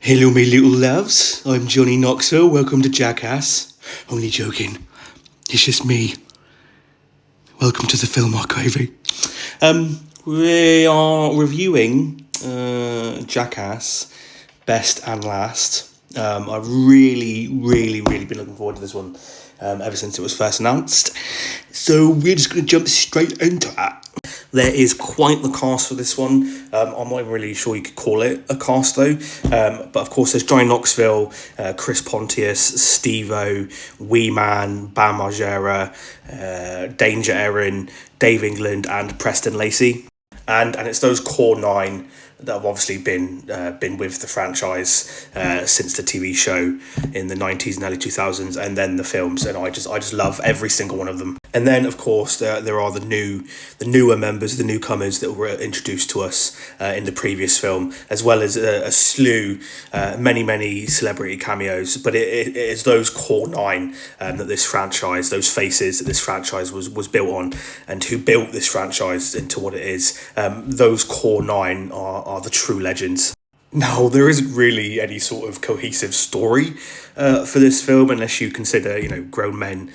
Hello, my little loves. I'm Johnny Knoxville. Welcome to Jackass. Only joking. It's just me. Welcome to the Film Archive. We are reviewing Jackass, Best and Last. I've really been looking forward to this one ever since it was first announced. So we're just going to jump straight into it. There is quite the cast for this one. I'm not even really sure you could call it a cast though. But of course, there's Johnny Knoxville, Chris Pontius, Steve-O, Wee Man, Bam Margera, Danger Erin, Dave England, and Preston Lacey. And it's those core nine that have obviously been with the franchise since the TV show in the 90s and early 2000s, and then the films, and I just love every single one of them. And then of course there are the newer members, the newcomers that were introduced to us in the previous film, as well as a slew, many celebrity cameos. But it is those core nine that this franchise, those faces that this franchise was built on, and who built this franchise into what it is. Those core nine are the true legends. Now, there isn't really any sort of cohesive story for this film, unless you consider, grown men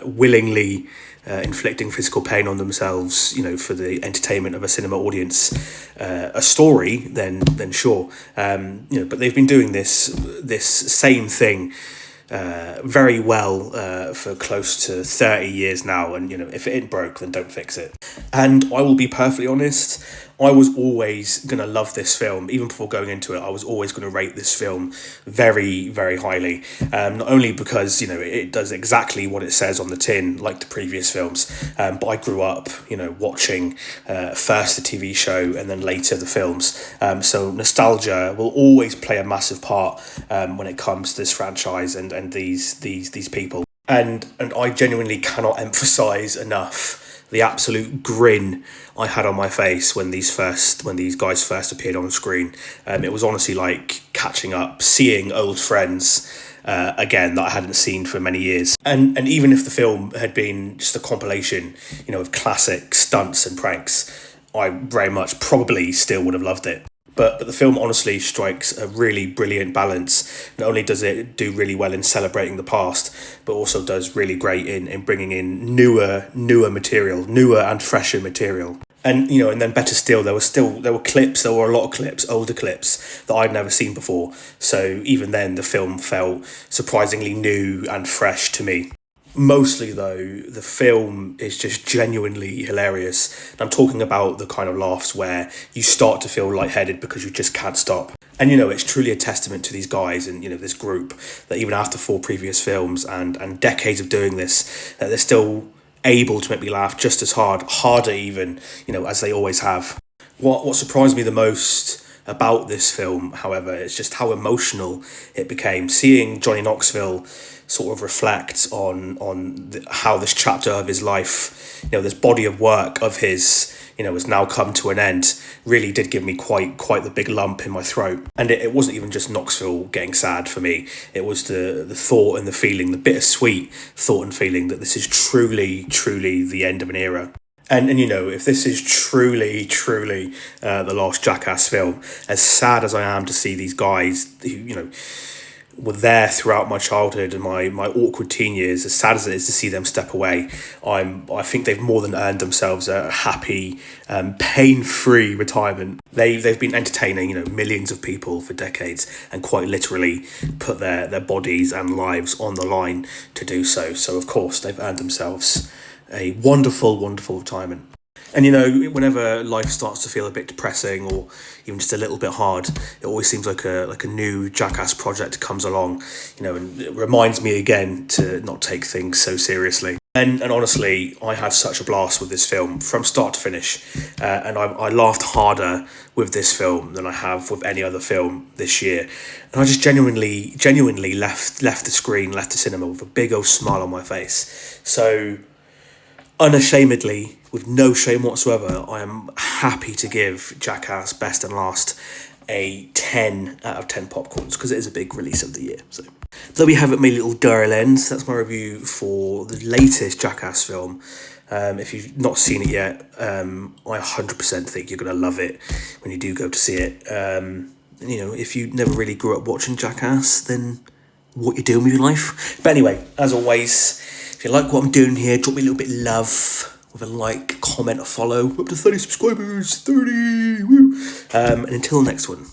willingly inflicting physical pain on themselves, for the entertainment of a cinema audience. A story, then sure. But they've been doing this same thing very well for close to 30 years now, and if it ain't broke, then don't fix it. And I will be perfectly honest, I was always gonna love this film. Even before going into it, I was always gonna rate this film very highly. Not only because it does exactly what it says on the tin, like the previous films, but I grew up watching first the TV show and then later the films. So nostalgia will always play a massive part when it comes to this franchise and these people. And I genuinely cannot emphasize enough the absolute grin I had on my face when these guys first appeared on screen. It was honestly like catching up, seeing old friends again that I hadn't seen for many years. And even if the film had been just a compilation, of classic stunts and pranks, I very much probably still would have loved it. But the film honestly strikes a really brilliant balance. Not only does it do really well in celebrating the past, but also does really great in bringing in newer material, newer and fresher material. And and then better still, there were clips, there were a lot of clips, older clips that I'd never seen before. So even then, the film felt surprisingly new and fresh to me. Mostly though, the film is just genuinely hilarious. And I'm talking about the kind of laughs where you start to feel lightheaded because you just can't stop. And it's truly a testament to these guys and this group that even after 4 previous films and decades of doing this, that they're still able to make me laugh just as harder even, as they always have. What surprised me the most about this film, however, is just how emotional it became. Seeing Johnny Knoxville sort of reflect on how this chapter of his life, this body of work of his, has now come to an end, really did give me quite the big lump in my throat. And it wasn't even just Knoxville getting sad for me. It was the thought and the feeling, the bittersweet thought and feeling that this is truly the end of an era. And if this is truly the last Jackass film, as sad as I am to see these guys who were there throughout my childhood and my awkward teen years, as sad as it is to see them step away, I think they've more than earned themselves a happy, pain-free retirement. They've been entertaining millions of people for decades, and quite literally put their bodies and lives on the line to do so. So of course they've earned themselves a wonderful retirement. And whenever life starts to feel a bit depressing or even just a little bit hard, it always seems like a new Jackass project comes along, and it reminds me again to not take things so seriously. And honestly, I had such a blast with this film from start to finish, and I laughed harder with this film than I have with any other film this year. And I just genuinely left the screen, left the cinema with a big old smile on my face. So unashamedly, with no shame whatsoever, I am happy to give Jackass Best and Last a 10 out of 10 popcorns, because it is a big release of the year. So there we have it, my little darlings. That's my review for the latest Jackass film. If you've not seen it yet, I 100% think you're going to love it when you do go to see it. you know, if you never really grew up watching Jackass, then what you're doing with your life. But anyway, as always, if you like what I'm doing here, drop me a little bit of love with a like, comment, a follow. We're up to 30 subscribers, 30, woo. And until the next one.